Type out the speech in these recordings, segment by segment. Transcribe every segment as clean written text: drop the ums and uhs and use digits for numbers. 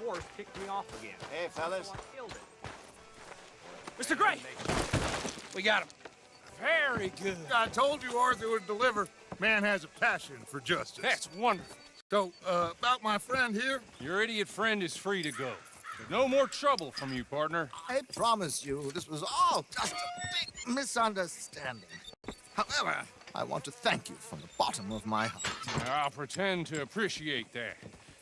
horse kicked me off again. Hey, fellas. So I killed it. Mr. Gray! We got him. Very good. I told you Arthur would deliver. Man has a passion for justice. That's wonderful. So, about my friend here? Your idiot friend is free to go. There's no more trouble from you, partner. I promise you, this was all just a big misunderstanding. However, I want to thank you from the bottom of my heart. I'll pretend to appreciate that.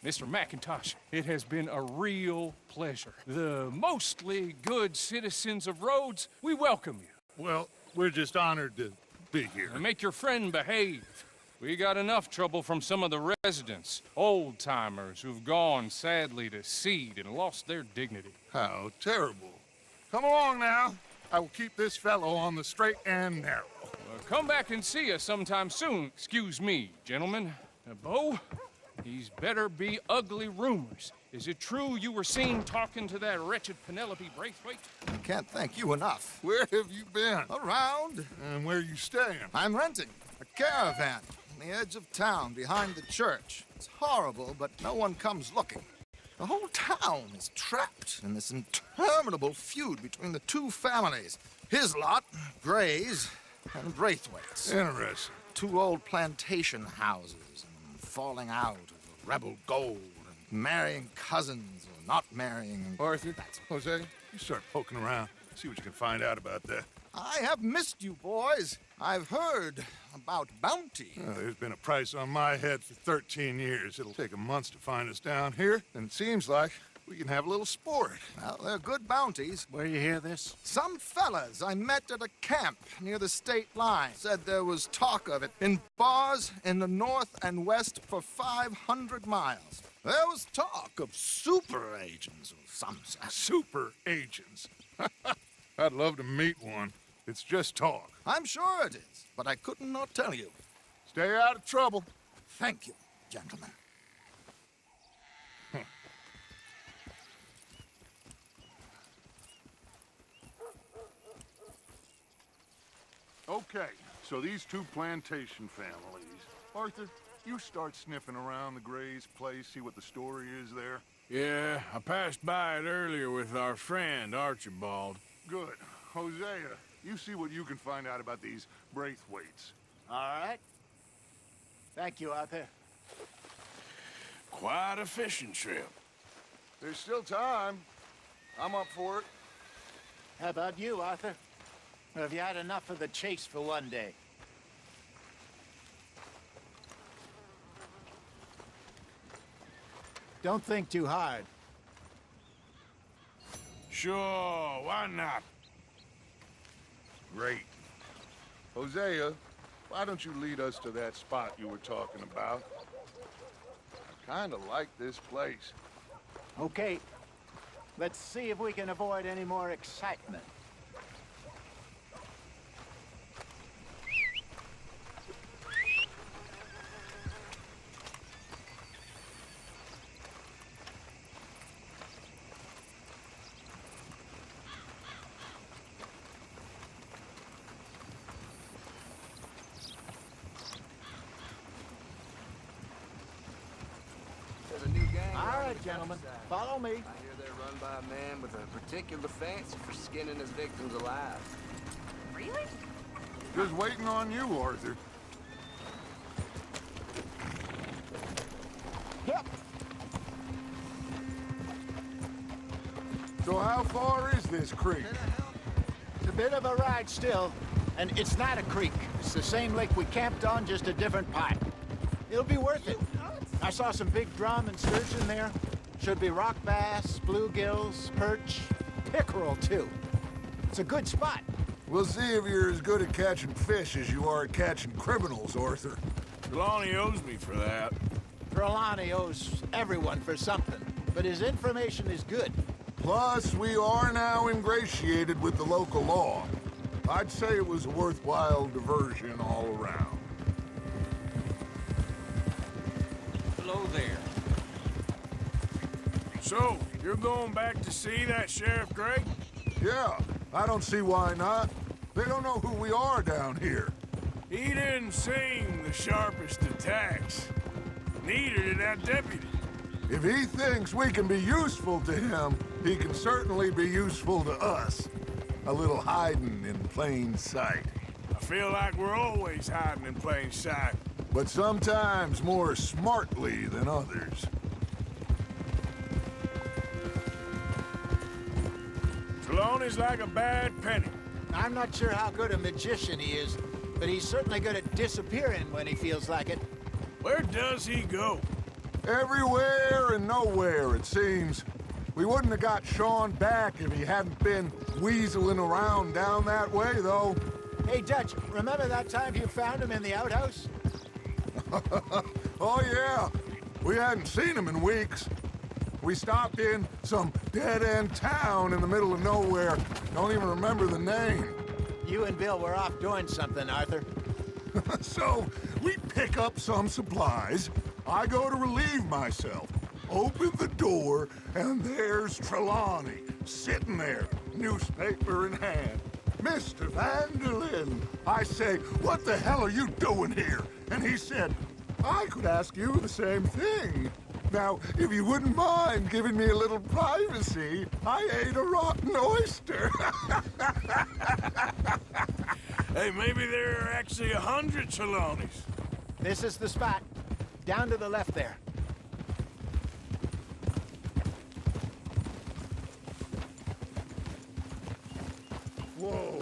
Mr. McIntosh, it has been a real pleasure. The mostly good citizens of Rhodes, we welcome you. Well, we're just honored to be here. And make your friend behave. We got enough trouble from some of the residents, old-timers who've gone, sadly, to seed and lost their dignity. How terrible. Come along now. I will keep this fellow on the straight and narrow. Well, come back and see us sometime soon. Excuse me, gentlemen. Bo, these better be ugly rumors. Is it true you were seen talking to that wretched Penelope Braithwaite? I can't thank you enough. Where have you been? Around. And where you staying? I'm renting a caravan on the edge of town behind the church. It's horrible, but no one comes looking. The whole town is trapped in this interminable feud between the two families. His lot, Gray's, and Braithwaite's. Interesting. Two old plantation houses and falling out of rebel gold and marrying cousins or not marrying. Arthur, Jose, you start poking around. See what you can find out about that. I have missed you, boys. I've heard about bounty. There's been a price on my head for 13 years. It'll take a month to find us down here, and it seems like we can have a little sport. Well, they're good bounties. Where you hear this? Some fellas I met at a camp near the state line said there was talk of it in bars in the north and west for 500 miles. There was talk of super agents or some such. Super agents. I'd love to meet one. It's just talk. I'm sure it is, but I couldn't not tell you. Stay out of trouble. Thank you, gentlemen. Okay, so these two plantation families. Arthur, you start sniffing around the Gray's place, see what the story is there. Yeah, I passed by it earlier with our friend, Archibald. Good. Hosea, you see what you can find out about these Braithwaites. All right. Thank you, Arthur. Quite a fishing trip. There's still time. I'm up for it. How about you, Arthur? Or have you had enough of the chase for one day? Don't think too hard. Sure, why not? Great. Hosea, why don't you lead us to that spot you were talking about? I kinda like this place. Okay. Let's see if we can avoid any more excitement. All right, gentlemen, follow me. I hear they're run by a man with a particular fancy for skinning his victims alive. Really? Just waiting on you, Arthur. Yep. So how far is this creek? It's a bit of a ride still, and it's not a creek. It's the same lake we camped on, just a different part. It'll be worth it. I saw some big drum and sturgeon there. Should be rock bass, bluegills, perch, pickerel too. It's a good spot. We'll see if you're as good at catching fish as you are at catching criminals, Arthur. Trelawney owes me for that. Trelawney owes everyone for something, but his information is good. Plus, we are now ingratiated with the local law. I'd say it was a worthwhile diversion all around. Hello there. So, you're going back to see that Sheriff Gray? Yeah, I don't see why not. They don't know who we are down here. He didn't seem the sharpest attacks. Neither did that deputy. If he thinks we can be useful to him, he can certainly be useful to us. A little hiding in plain sight. I feel like we're always hiding in plain sight. But sometimes more smartly than others. Trelawney's like a bad penny. I'm not sure how good a magician he is, but he's certainly good at disappearing when he feels like it. Where does he go? Everywhere and nowhere, it seems. We wouldn't have got Sean back if he hadn't been weaseling around down that way, though. Hey, Dutch, remember that time you found him in the outhouse? Oh, yeah. We hadn't seen him in weeks. We stopped in some dead-end town in the middle of nowhere. Don't even remember the name. You and Bill were off doing something, Arthur. So, we pick up some supplies. I go to relieve myself. Open the door, and there's Trelawney, sitting there, newspaper in hand. Mr. Van der Linde. I say, what the hell are you doing here? And he said, I could ask you the same thing. Now, if you wouldn't mind giving me a little privacy, I ate a rotten oyster. Hey, maybe there are actually 100 Trelawneys. This is the spot. Down to the left there. Whoa.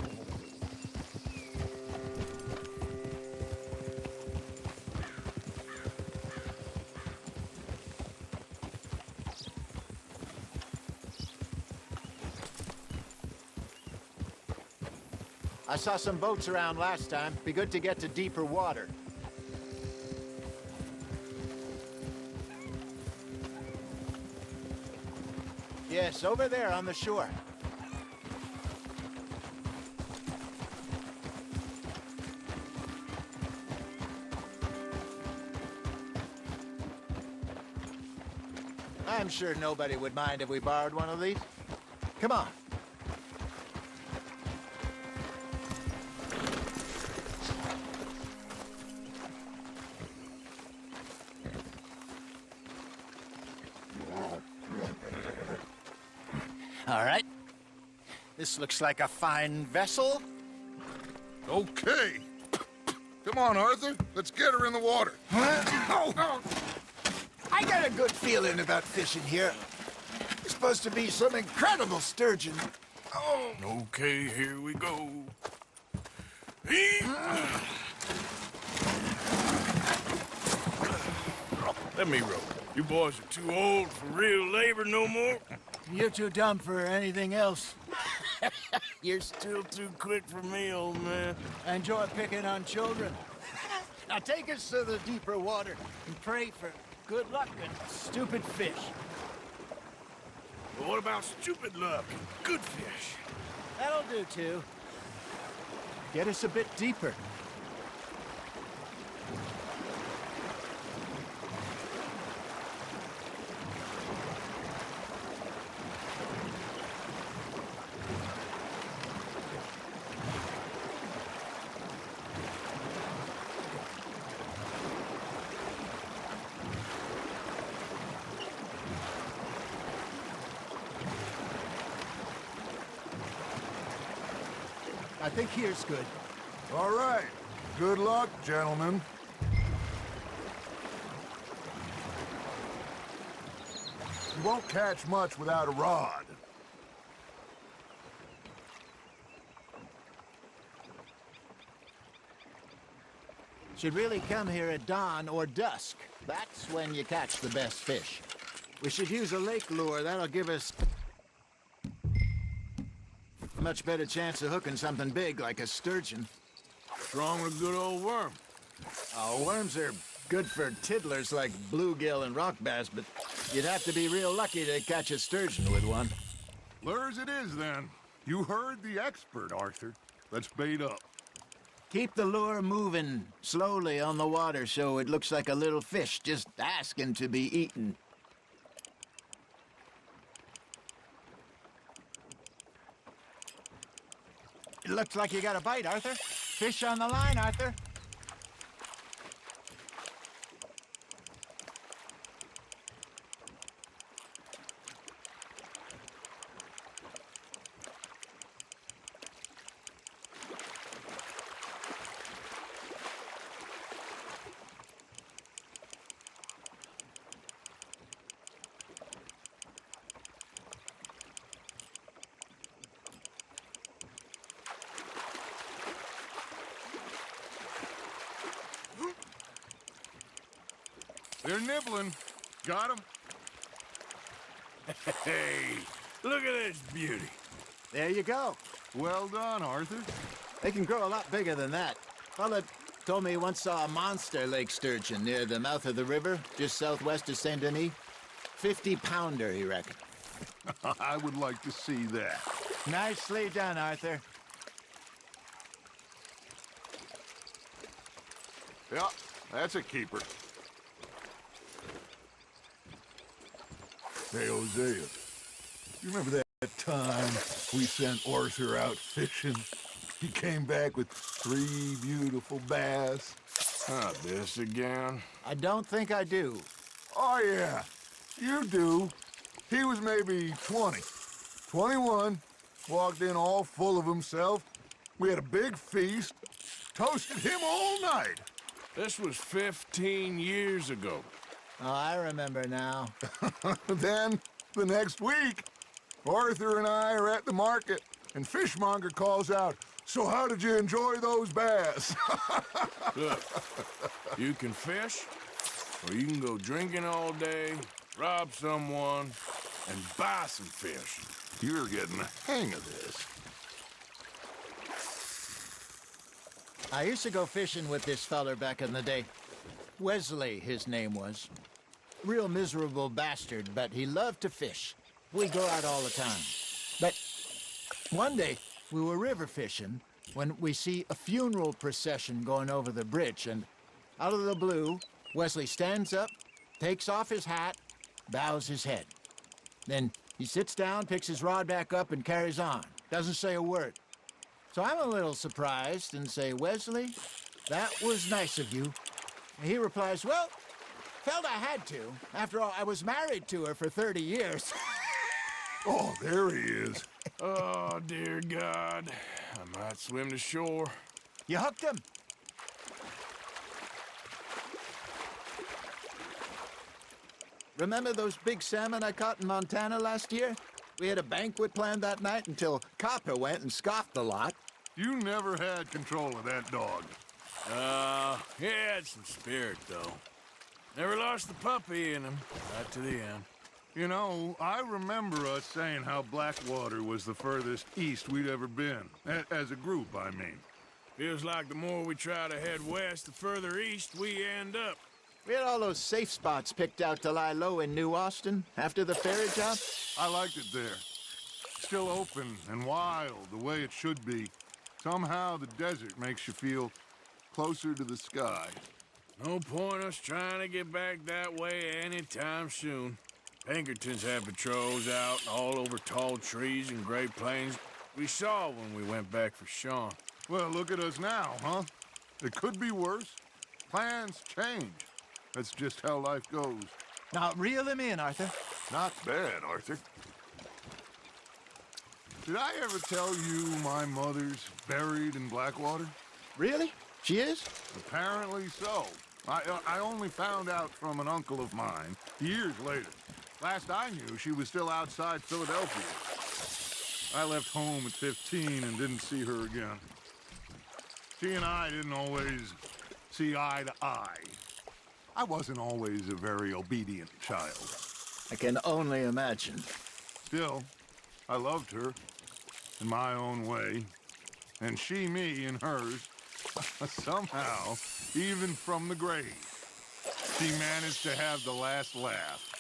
I saw some boats around last time. Be good to get to deeper water. Yes, over there on the shore. I'm sure nobody would mind if we borrowed one of these. Come on. All right. This looks like a fine vessel. Okay. Come on, Arthur. Let's get her in the water. Oh. I got a good feeling about fishing here. It's supposed to be some incredible sturgeon. Oh. Okay, here we go. Let me row. You boys are too old for real labor no more. You're too dumb for anything else. You're still too quick for me, old man. I enjoy picking on children. Now take us to the deeper water and pray for good luck and stupid fish. But what about stupid luck and good fish? That'll do, too. Get us a bit deeper. I think here's good. All right. Good luck, gentlemen. You won't catch much without a rod. Should really come here at dawn or dusk. That's when you catch the best fish. We should use a lake lure. That'll give us a much better chance of hooking something big like a sturgeon. What's wrong with a good old worm? Oh, worms are good for tiddlers like bluegill and rock bass, but you'd have to be real lucky to catch a sturgeon with one. Lures it is, then. You heard the expert, Arthur. Let's bait up. Keep the lure moving slowly on the water so it looks like a little fish just asking to be eaten. It looks like you got a bite, Arthur. Fish on the line, Arthur. They're nibbling. Got 'em. Hey, look at this beauty. There you go. Well done, Arthur. They can grow a lot bigger than that. Fella told me he once saw a monster lake sturgeon near the mouth of the river, just southwest of Saint Denis. 50-pounder, he reckoned. I would like to see that. Nicely done, Arthur. Yeah, that's a keeper. Hey, Hosea, you remember that time we sent Arthur out fishing? He came back with 3 beautiful bass. Not this again. I don't think I do. Oh, yeah, you do. He was maybe 20, 21, walked in all full of himself. We had a big feast, toasted him all night. This was 15 years ago. Oh, I remember now. Then, the next week, Arthur and I are at the market, and Fishmonger calls out, "So how did you enjoy those bass?" Look, you can fish, or you can go drinking all day, rob someone, and buy some fish. You're getting the hang of this. I used to go fishing with this feller back in the day. Wesley, his name was. Real miserable bastard, but he loved to fish. We go out all the time. But one day, we were river fishing when we see a funeral procession going over the bridge, and out of the blue, Wesley stands up, takes off his hat, bows his head. Then he sits down, picks his rod back up, and carries on. Doesn't say a word. So I'm a little surprised and say, "Wesley, that was nice of you." And he replies, "Well, felt I had to. After all, I was married to her for 30 years. Oh, there he is. Oh, dear God. I might swim to shore. You hooked him. Remember those big salmon I caught in Montana last year? We had a banquet planned that night until Copper went and scoffed the lot. You never had control of that dog. He had some spirit, though. Never lost the puppy in him. Right to the end. You know, I remember us saying how Blackwater was the furthest east we'd ever been. As a group, I mean. Feels like the more we try to head west, the further east we end up. We had all those safe spots picked out to lie low in New Austin after the ferry job. I liked it there. Still open and wild, the way it should be. Somehow the desert makes you feel closer to the sky. No point us trying to get back that way anytime soon. Pinkertons had patrols out all over tall trees and Great Plains. We saw when we went back for Sean. Well, look at us now, huh? It could be worse. Plans change. That's just how life goes. Now, reel him in, Arthur. Not bad, Arthur. Did I ever tell you my mother's buried in Blackwater? Really? She is? Apparently so. I only found out from an uncle of mine years later. Last I knew, she was still outside Philadelphia. I left home at 15 and didn't see her again. She and I didn't always see eye to eye. I wasn't always a very obedient child. I can only imagine. Still, I loved her in my own way, and she me in hers. Somehow, even from the grave, she managed to have the last laugh.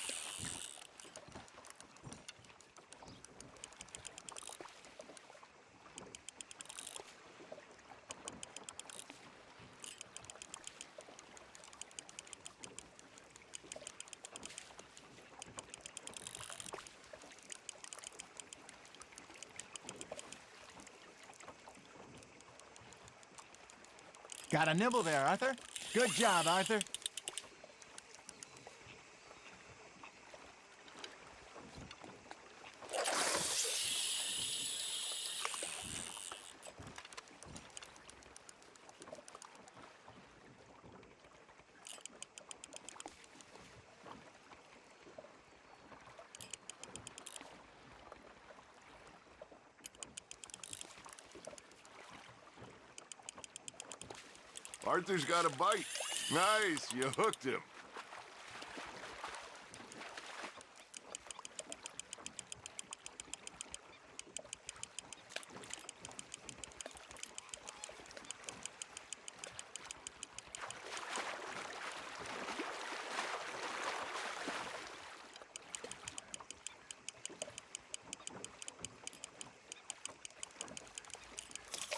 Got a nibble there, Arthur. Good job, Arthur. Arthur's got a bite. Nice, you hooked him.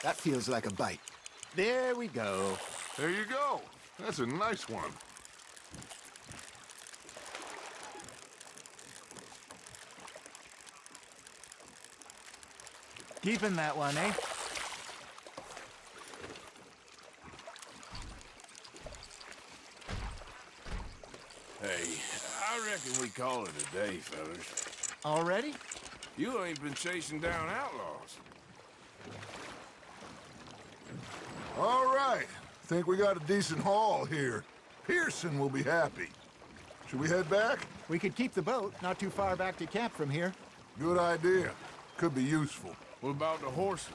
That feels like a bite. There we go. There you go. That's a nice one. Keeping that one, eh? Hey, I reckon we call it a day, fellas. Already? You ain't been chasing down outlaws. All right. Think we got a decent haul here. Pearson will be happy. Should we head back? We could keep the boat not too far back to camp from here. Good idea. Could be useful. What about the horses?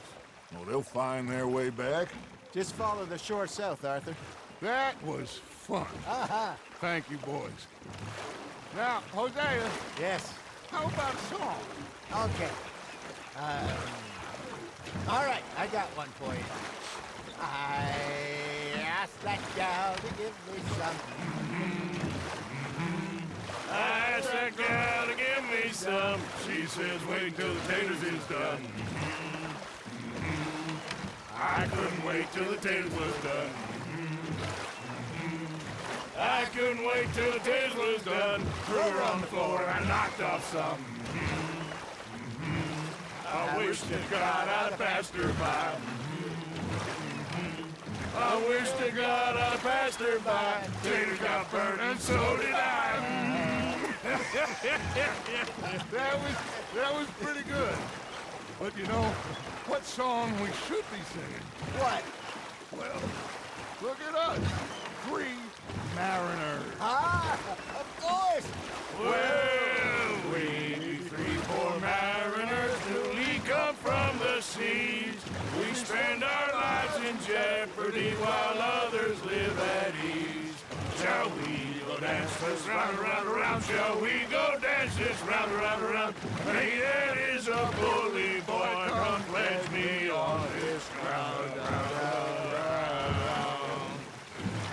Well, they'll find their way back. Just follow the shore south, Arthur. That was fun. Aha! Thank you, boys. Now, Hosea, Yes. how about a song? Okay. All right, I got one for you. I asked that gal to give me some. I asked that gal to give me some. She says wait till the taters is done. I couldn't wait till the taters was done. I couldn't wait till the taters was done. Threw her on the floor and I knocked off some. I wish to God I'd passed her by. I wish to God I'd passed her by. Taters got burned and so did I. That was pretty good. But you know, what song we should be singing? What? Well, look at us. Three mariners. Ah, of course. Well, we three poor mariners newly come from the seas. We spend our lives in jeopardy while others live at ease. Shall we go dance this round, around, around? Shall we go dance this round, around, around? Hey, that is a bully boy. Come pledge me on this ground, round.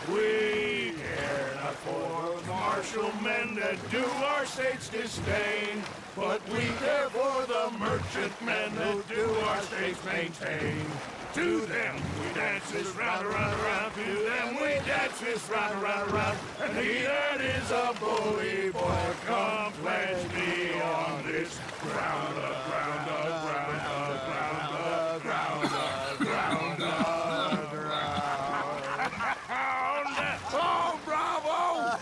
We care not for martial men that do our state's disdain, but we care for the merchant men that do our state's maintain. To them we dance this round, around, around. To them we dance this round, around, around. And he that is a bully boy, come pledge me on this ground, ground, ground, ground, ground, ground, ground. Oh, bravo!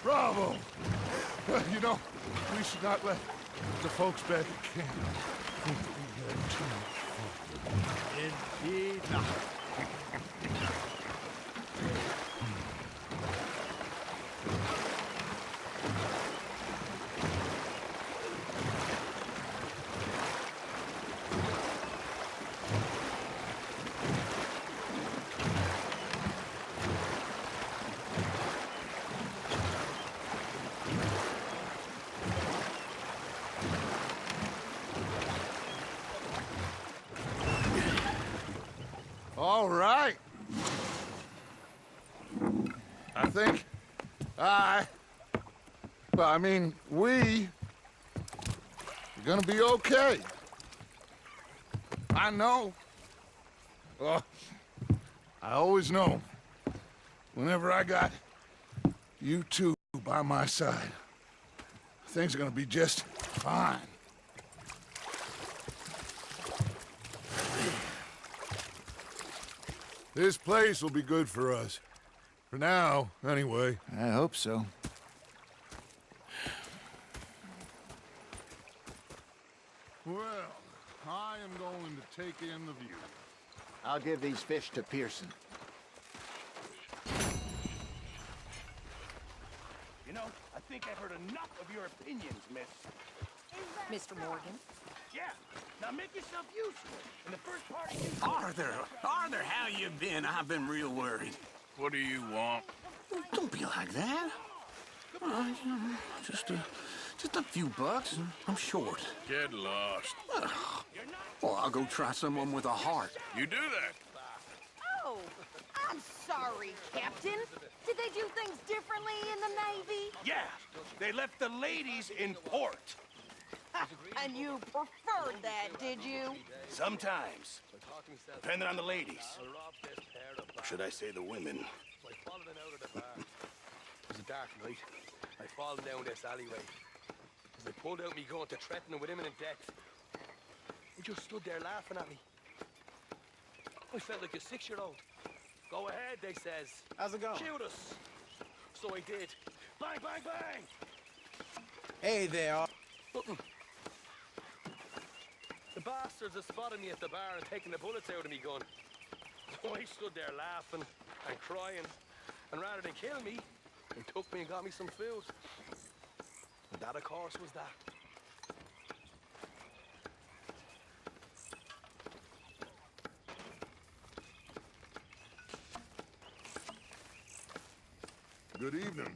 Bravo! Well, you know, we should not let the folks back at camp think that we had too much fun. Indeed not. All right. I think we are gonna be okay. I know. I always know. Whenever I got you two by my side, things are gonna be just fine. This place will be good for us. For now, anyway. I hope so. Well, I am going to take in the view. I'll give these fish to Pearson. You know, I think I've heard enough of your opinions, miss. Mr. Morgan. Yeah, now make yourself useful. In the first part of you... Arthur, how you been? I've been real worried. What do you want? Don't be like that. Just a few bucks. I'm short. Get lost. Well, I'll go try someone with a heart. You do that. Oh, I'm sorry, Captain. Did they do things differently in the Navy? Yeah, they left the ladies in port. And you preferred that, did you? Sometimes. Depending on the ladies. Or should I say the women? I followed him out of the bar. It was a dark night. I followed down this alleyway. As I pulled out me gun to threaten him with imminent death, he just stood there laughing at me. I felt like a 6-year-old. Go ahead, they says. How's it going? Shoot us. So I did. Bang, bang, bang! Hey there. Nothing. The bastards had spotted me at the bar and taken the bullets out of me gun. So I stood there laughing and crying. And rather than kill me, they took me and got me some food. And that, of course, was that. Good evening.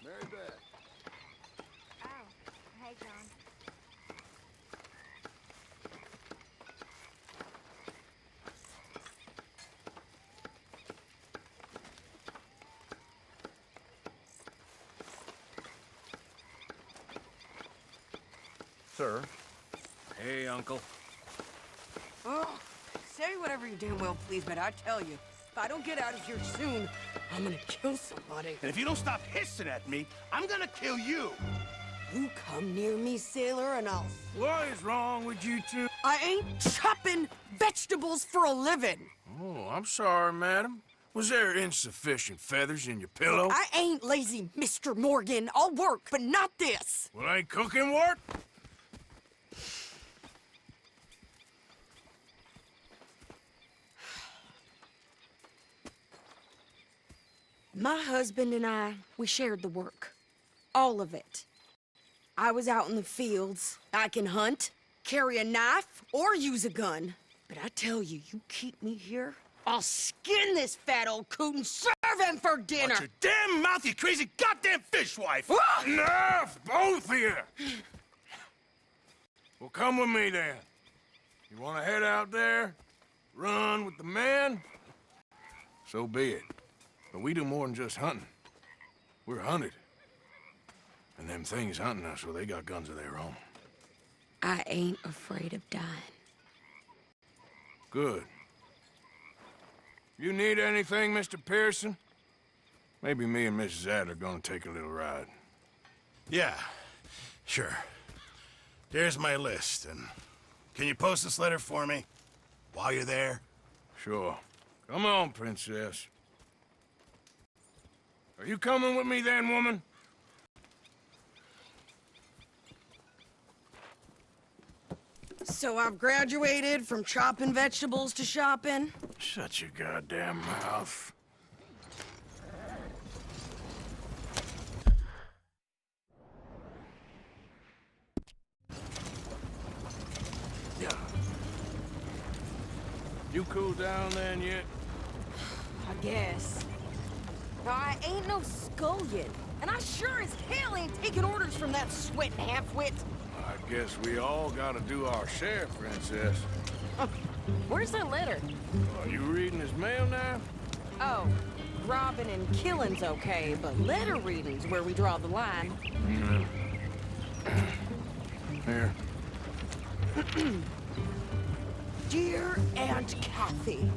Mary Beth. Oh, hey, John. Sir. Hey, Uncle. Oh, say whatever you damn well please, but I tell you, if I don't get out of here soon, I'm gonna kill somebody. And if you don't stop hissing at me, I'm gonna kill you. You come near me, sailor, and I'll... What is wrong with you two? I ain't chopping vegetables for a living. Oh, I'm sorry, madam. Was there insufficient feathers in your pillow? I ain't lazy, Mr. Morgan. I'll work, but not this. Well, ain't cooking work? My husband and I, we shared the work. All of it. I was out in the fields. I can hunt, carry a knife, or use a gun. But I tell you, you keep me here, I'll skin this fat old coot and serve him for dinner. Watch your damn mouth, you crazy goddamn fishwife! Enough, both of you! Well, come with me, then. You want to head out there, run with the men? So be it. But we do more than just hunting. We're hunted. And them things hunting us, well, they got guns of their own. I ain't afraid of dying. Good. You need anything, Mr. Pearson? Maybe me and Mrs. Adler are gonna take a little ride. Yeah, sure. There's my list, and can you post this letter for me while you're there? Sure. Come on, Princess. Are you coming with me then, woman? So I've graduated from chopping vegetables to shopping. Shut your goddamn mouth. You cooled down then yet? I guess. Now, I ain't no scullion, and I sure as hell ain't taking orders from that sweating half-wit. I guess we all gotta do our share, Princess. Where's that letter? Are you reading his mail now? Oh, robbing and killing's okay, but letter reading's where we draw the line. Here. Dear Aunt Kathy,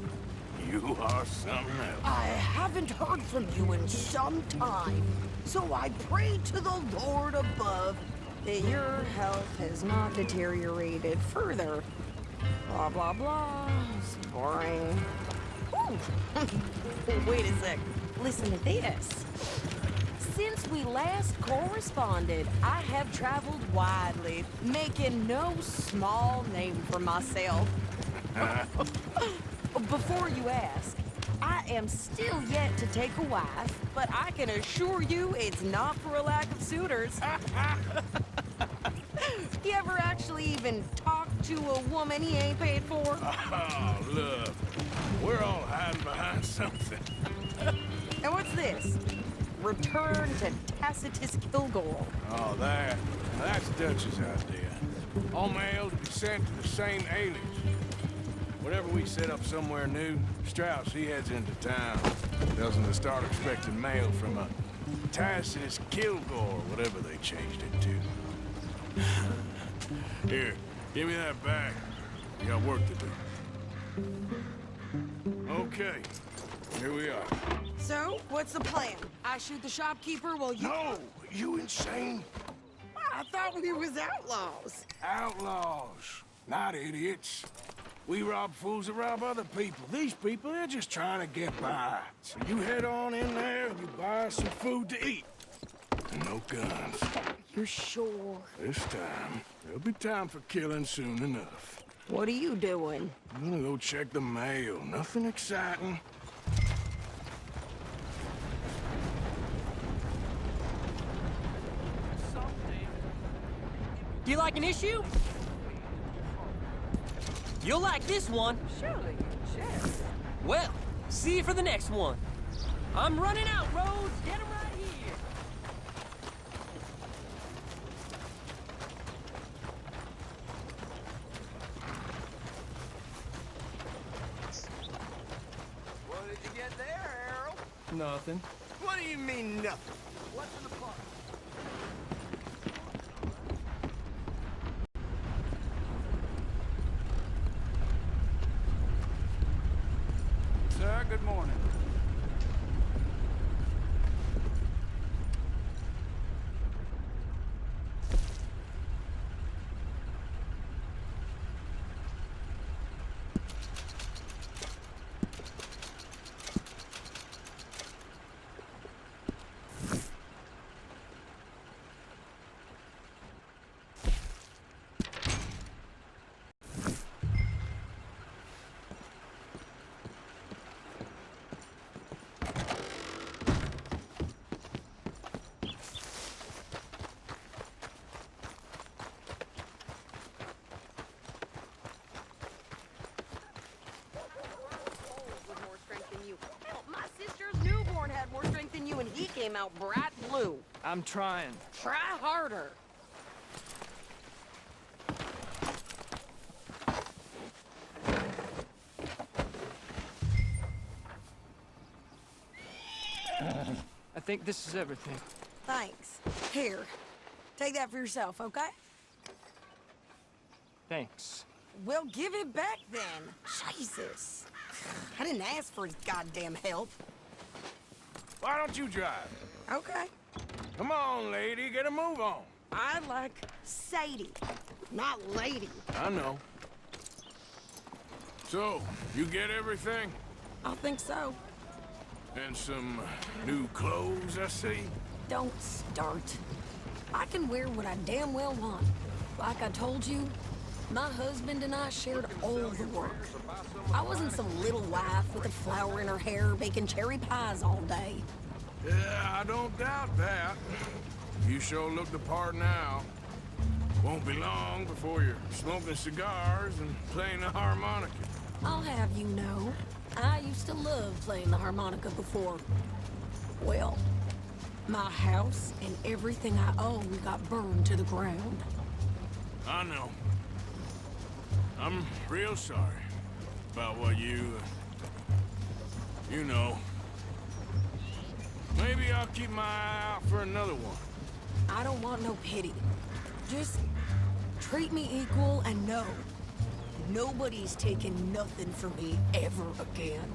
You are something else. I haven't heard from you in some time, so I pray to the Lord above that your health has not deteriorated further. Blah, blah, blah. It's boring. Ooh. Wait a sec. Listen to this. Since we last corresponded, I have traveled widely, making no small name for myself. Before you ask, I am still yet to take a wife, but I can assure you it's not for a lack of suitors. You ever actually even talk to a woman he ain't paid for? Oh, look. We're all hiding behind something. And what's this? Return to Tacitus Kilgore. Oh, that's Dutch's idea. All mail to be sent to the same alias. Whenever we set up somewhere new, Strauss, he heads into town. Tells him to start expecting mail from a Tacitus Kilgore, whatever they changed it to. Here, give me that back. We got work to do. Okay, here we are. So, what's the plan? I shoot the shopkeeper while you... No! You insane? I thought we was outlaws. Outlaws, not idiots. We rob fools that rob other people. These people, they're just trying to get by. So you head on in there and you buy us some food to eat. And no guns. You're sure? This time, there'll be time for killing soon enough. What are you doing? I'm gonna go check the mail. Nothing exciting. Do you like an issue? You'll like this one. Surely you should. Well, see you for the next one. I'm running out, Rhodes. Get him right here. What did you get there, Harold? Nothing. What do you mean, nothing? What's in the pot? Sir, good morning. And he came out bright blue. I'm trying. Try harder. I think this is everything. Thanks. Here, take that for yourself, okay? Thanks. Well, give it back then. Jesus. I didn't ask for his goddamn help. Why don't you drive? Okay. Come on, lady, get a move on. I like Sadie, not lady. I know. So, you get everything? I think so. And some new clothes, I see? Don't start. I can wear what I damn well want. Like I told you, my husband and I shared all the work. I wasn't some little wife with a flower in her hair baking cherry pies all day. Yeah, I don't doubt that. You sure look the part now. Won't be long before you're smoking cigars and playing the harmonica. I'll have you know, I used to love playing the harmonica before. Well, my house and everything I own got burned to the ground. I know. I'm real sorry about what you know. Maybe I'll keep my eye out for another one. I don't want no pity. Just treat me equal and know nobody's taking nothing from me ever again.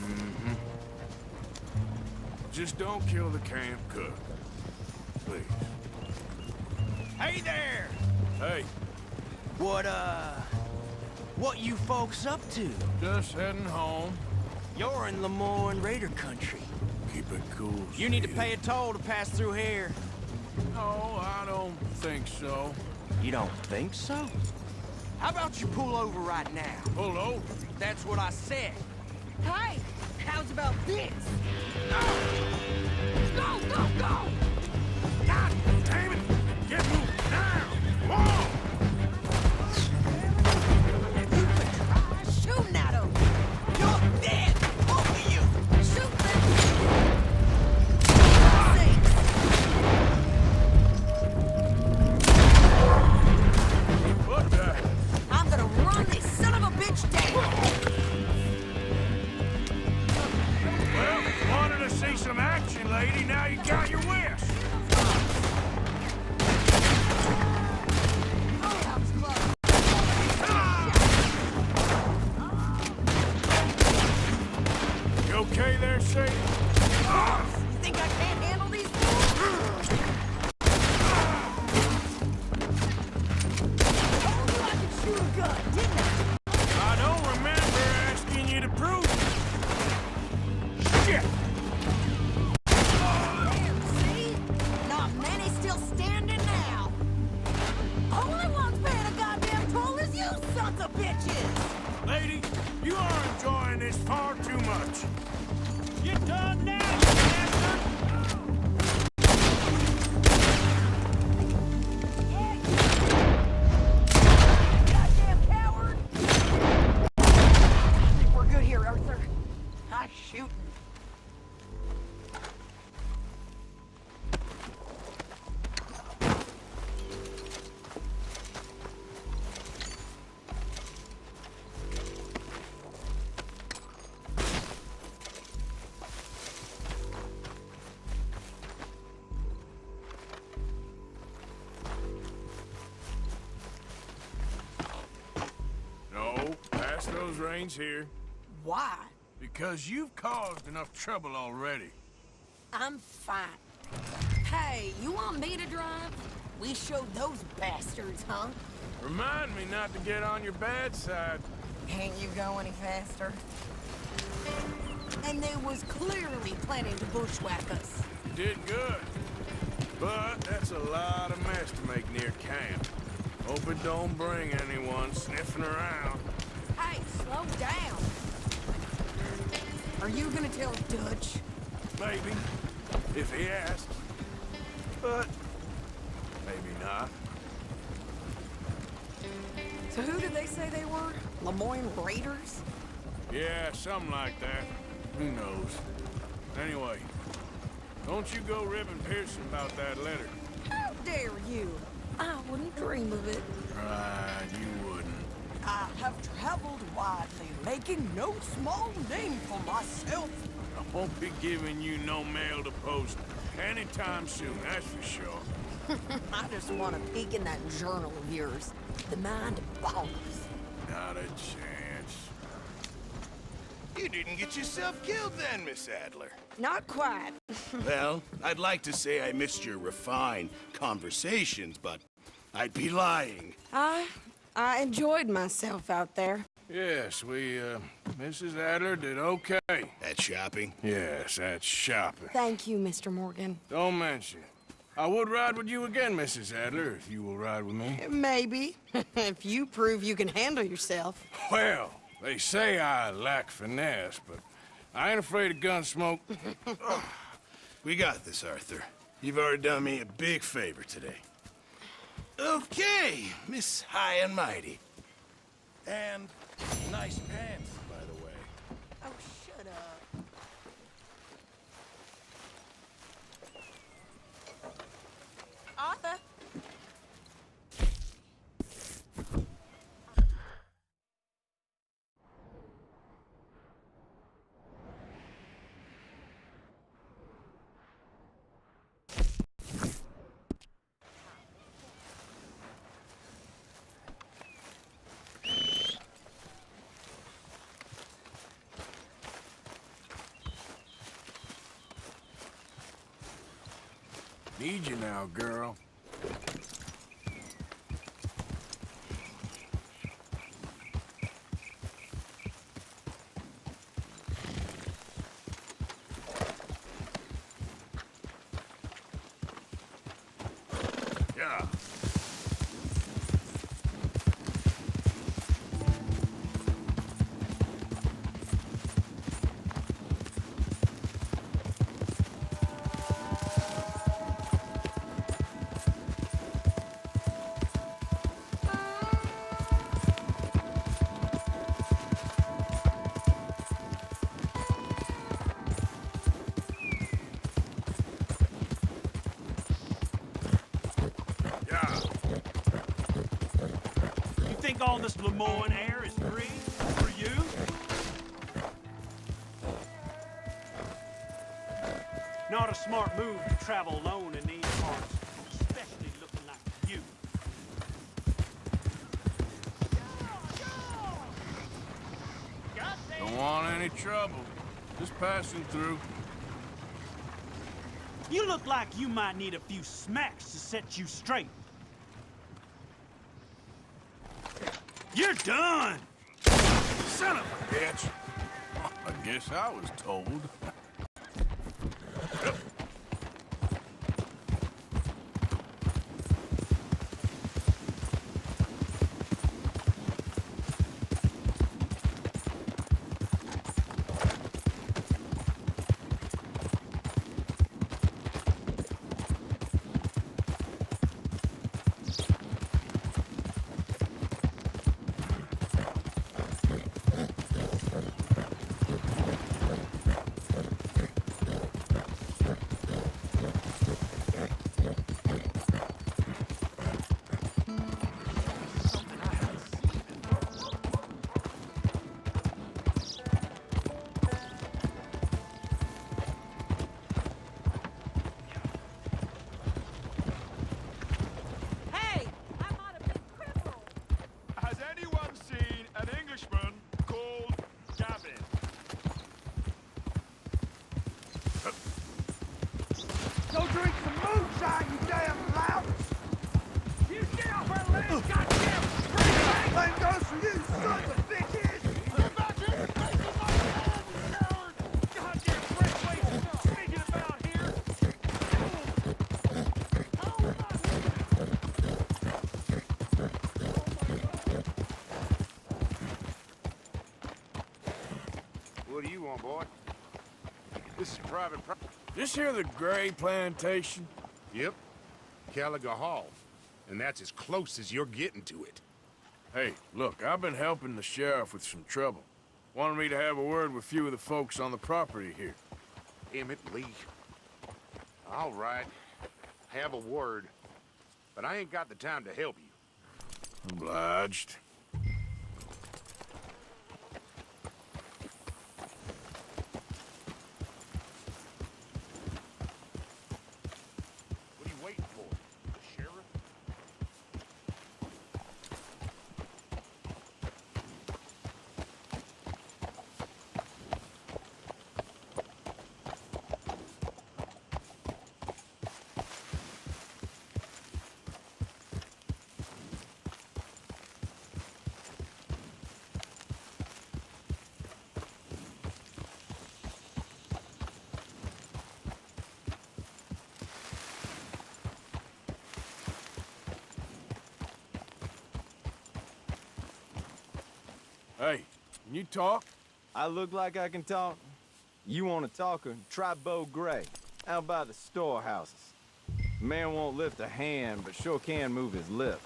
Mm-hmm. Just don't kill the camp cook. Please. Hey there! Hey. What you folks up to? Just heading home. You're in Lemoyne Raider country. Keep it cool. You need to sweetie. pay a toll to pass through here. No, I don't think so. You don't think so? How about you pull over right now? Pull over? That's what I said. Hey, how's about this? Go, go, go! God damn it! Get moving now! Come on! You could try shooting at him. You're dead, both of you. Shoot them. What the? I'm gonna run this son of a bitch down. Well, wanted to see some action, lady. Now you got your wish. Oh, that was close. You okay there, Sadie? You think I can't handle these fools? Told you I could shoot a gun, didn't I? I don't remember asking you to prove it. Shit! There, see? Not many still standing now. Only one's paying a goddamn toll is you sons of bitches! Lady, you are enjoying this far too much. You done now, you bastard! Goddamn coward! I think we're good here, Arthur. Nice shooting. No, pass those reins here. Why? Because you've caused enough trouble already. I'm fine. Hey, you want me to drive? We showed those bastards, huh? Remind me not to get on your bad side. Can't you go any faster? And they was clearly planning to bushwhack us. You did good. But that's a lot of mess to make near camp. Hope it don't bring anyone sniffing around. Hey, slow down. Are you gonna tell Dutch? Maybe, if he asks. But maybe not. So who did they say they were? Lemoyne Raiders? Yeah, something like that. Who knows? Anyway, don't you go ribbing Pearson about that letter. How dare you? I wouldn't dream of it. Right, you wouldn't. I have traveled widely, making no small name for myself. I won't be giving you no mail to post anytime soon, that's for sure. I just want to peek in that journal of yours. The Mind of Ballers. Not a chance. You didn't get yourself killed then, Miss Adler. Not quite. Well, I'd like to say I missed your refined conversations, but I'd be lying. I enjoyed myself out there. Yes, Mrs. Adler did okay. At shopping? Yes, that's shopping. Thank you, Mr. Morgan. Don't mention it. I would ride with you again, Mrs. Adler, if you will ride with me. Maybe. If you prove you can handle yourself. Well, they say I lack finesse, but I ain't afraid of gun smoke. We got this, Arthur. You've already done me a big favor today. Okay, Miss High and Mighty. And nice pants, by the way. Oh, shut up. Arthur? Need you now, girl. think all this Lemoyne air is free for you? Not a smart move to travel alone in these parts, especially looking like you. Don't want any trouble. Just passing through. You look like you might need a few smacks to set you straight. You're done! Son of a bitch! I guess I was told. Go drink some moonshine, you damn lout! You get off our land, goddamn free! Same goes for you, sons of bitches! Get back here! Taking my hand, you coward! Goddamn fresh waste of speaking about here! What do you want, boy? This is private property. This here the Gray Plantation? Yep. Caliga Hall. And that's as close as you're getting to it. Hey, look, I've been helping the sheriff with some trouble. Wanted me to have a word with a few of the folks on the property here. Emmett Lee. All right. Have a word. But I ain't got the time to help you. Obliged. What are you waiting for? The sheriff? Hey, can you talk? I look like I can talk? You want a talker? Try Bo Gray, out by the storehouses. Man won't lift a hand, but sure can move his lips.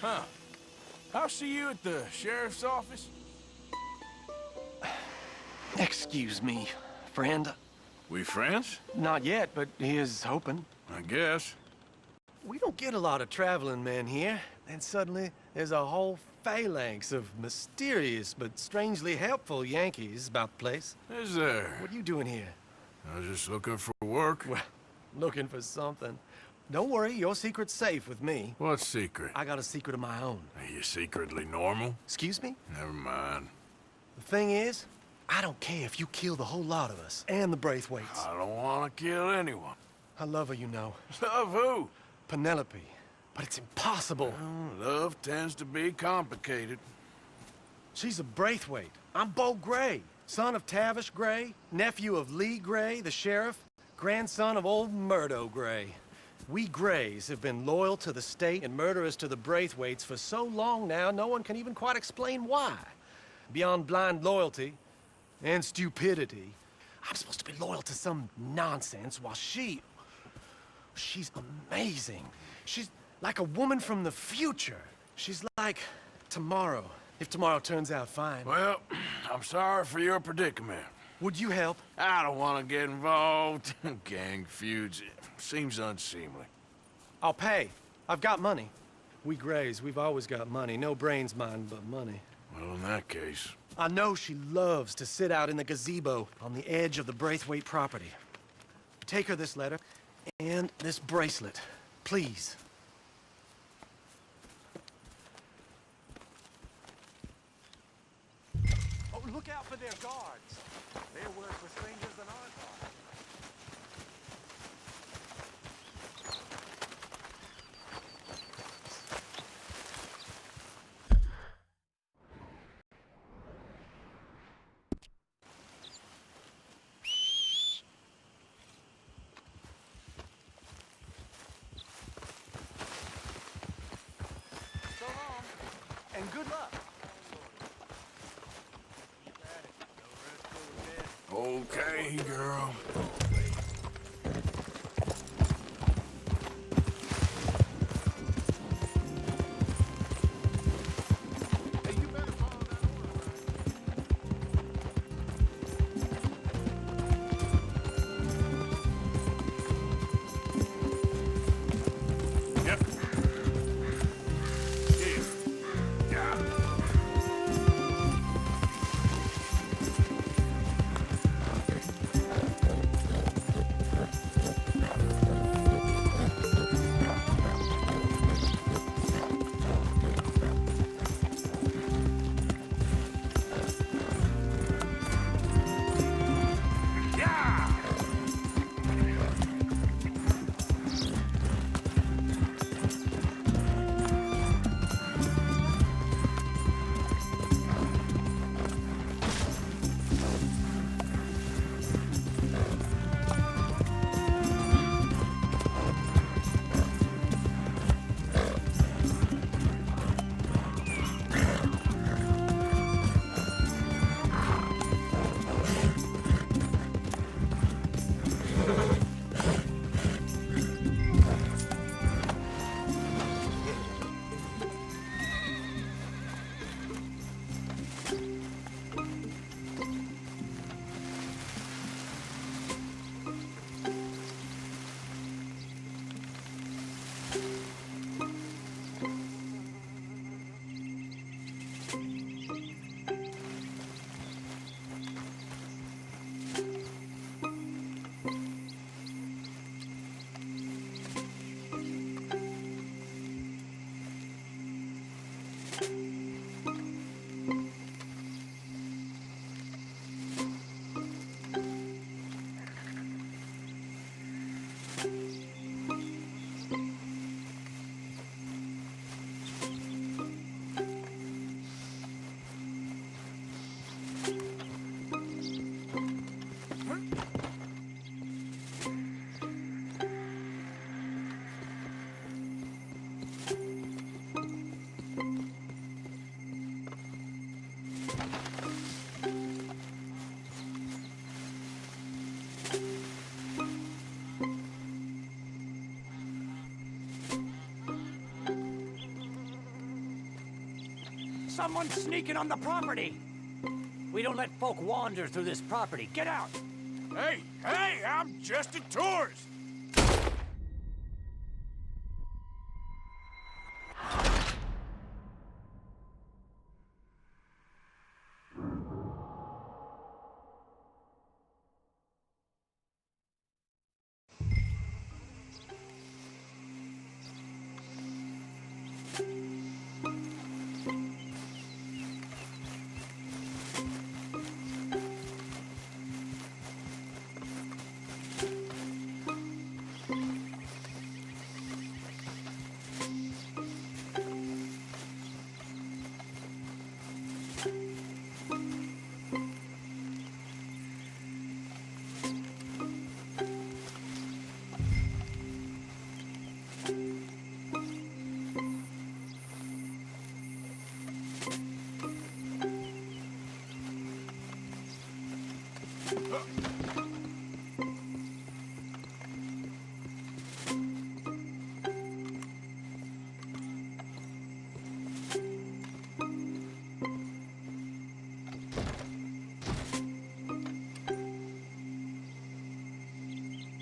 Huh. I'll see you at the sheriff's office. Excuse me, friend. We friends? Not yet, but he is hoping. I guess. We don't get a lot of traveling men here. And suddenly, there's a whole phalanx of mysterious but strangely helpful Yankees about the place. Is there? What are you doing here? I was just looking for work. Well, looking for something. Don't worry, your secret's safe with me. What secret? I got a secret of my own. Are you secretly normal? Excuse me? Never mind. The thing is, I don't care if you kill the whole lot of us, and the Braithwaites. I don't want to kill anyone. I love her, you know. Love who? Penelope. But it's impossible. Well, love tends to be complicated. She's a Braithwaite. I'm Beau Gray, son of Tavish Gray, nephew of Lee Gray, the sheriff, grandson of old Murdo Gray. We Grays have been loyal to the state and murderous to the Braithwaites for so long now, no one can even quite explain why. Beyond blind loyalty and stupidity, I'm supposed to be loyal to some nonsense while she's amazing. She's like a woman from the future. She's like tomorrow, if tomorrow turns out fine. Well, I'm sorry for your predicament. Would you help? I don't want to get involved. Gang feuds. Seems unseemly. I'll pay. I've got money. We Grays, we've always got money. No brains, mind, but money. Well, in that case... I know she loves to sit out in the gazebo on the edge of the Braithwaite property. Take her this letter and this bracelet, please. Oh, look out for their guards. Their words were strangers than ours are. So long, and good luck. Okay, girl. someone's sneaking on the property. We don't let folk wander through this property. Get out. Hey, I'm just a tourist.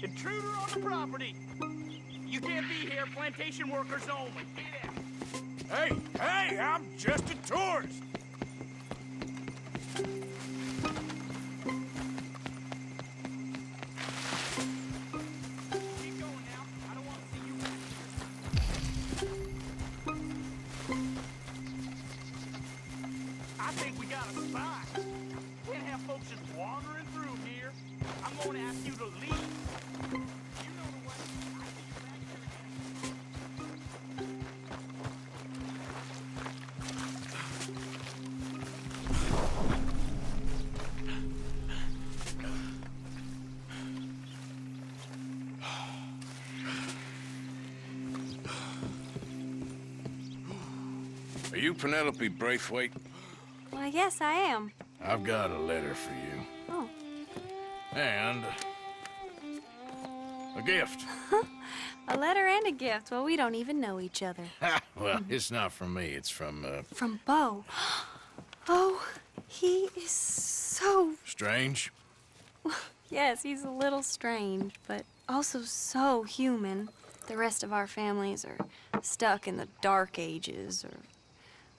Intruder on the property. You can't be here. Plantation workers only. Get out. Hey, I'm just a tourist. Keep going now. I don't want to see you back here. I think we got a spot. Can't have folks just wandering through here. I'm going to ask you to leave. You know the way. I'll see you back here again. Are you Penelope Braithwaite? Why, yes, I am. I've got a letter for you. Oh. And a gift. A letter and a gift. Well, we don't even know each other. Well, it's not from me. It's from, From Beau. Oh, he is so... Strange. Yes, he's a little strange, but also so human. The rest of our families are stuck in the Dark Ages, or,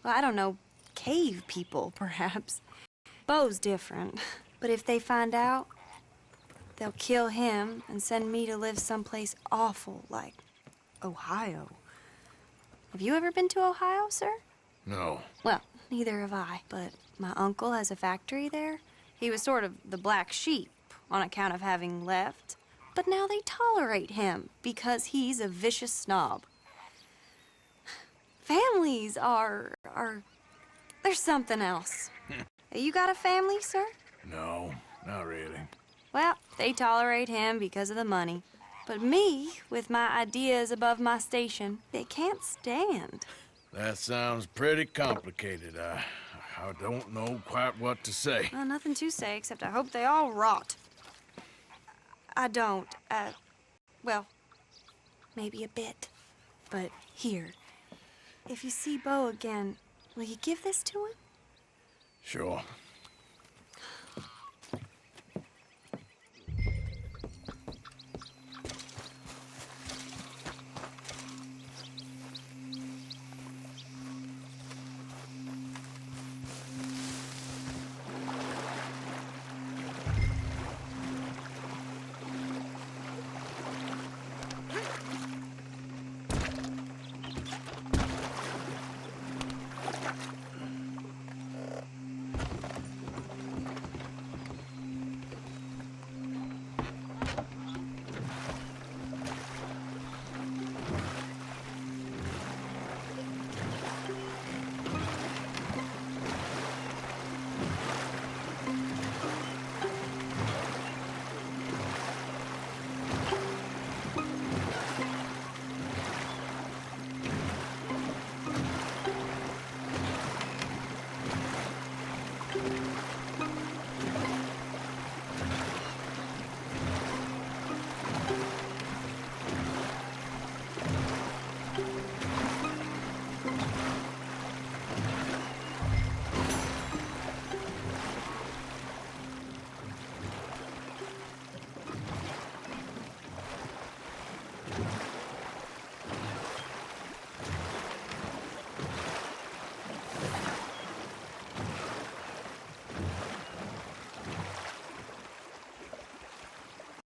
well, I don't know, cave people, perhaps. Beau's different, but if they find out, they'll kill him and send me to live someplace awful like Ohio. Have you ever been to Ohio, sir? No. Well, neither have I, but my uncle has a factory there. He was sort of the black sheep on account of having left. But now they tolerate him because he's a vicious snob. Families are there's something else. You got a family, sir? No, not really. Well, they tolerate him because of the money. But me, with my ideas above my station, they can't stand. That sounds pretty complicated. I don't know quite what to say. Well, nothing to say, except I hope they all rot. I don't, well, maybe a bit. But here, if you see Beau again, will you give this to him? Sure. Lee.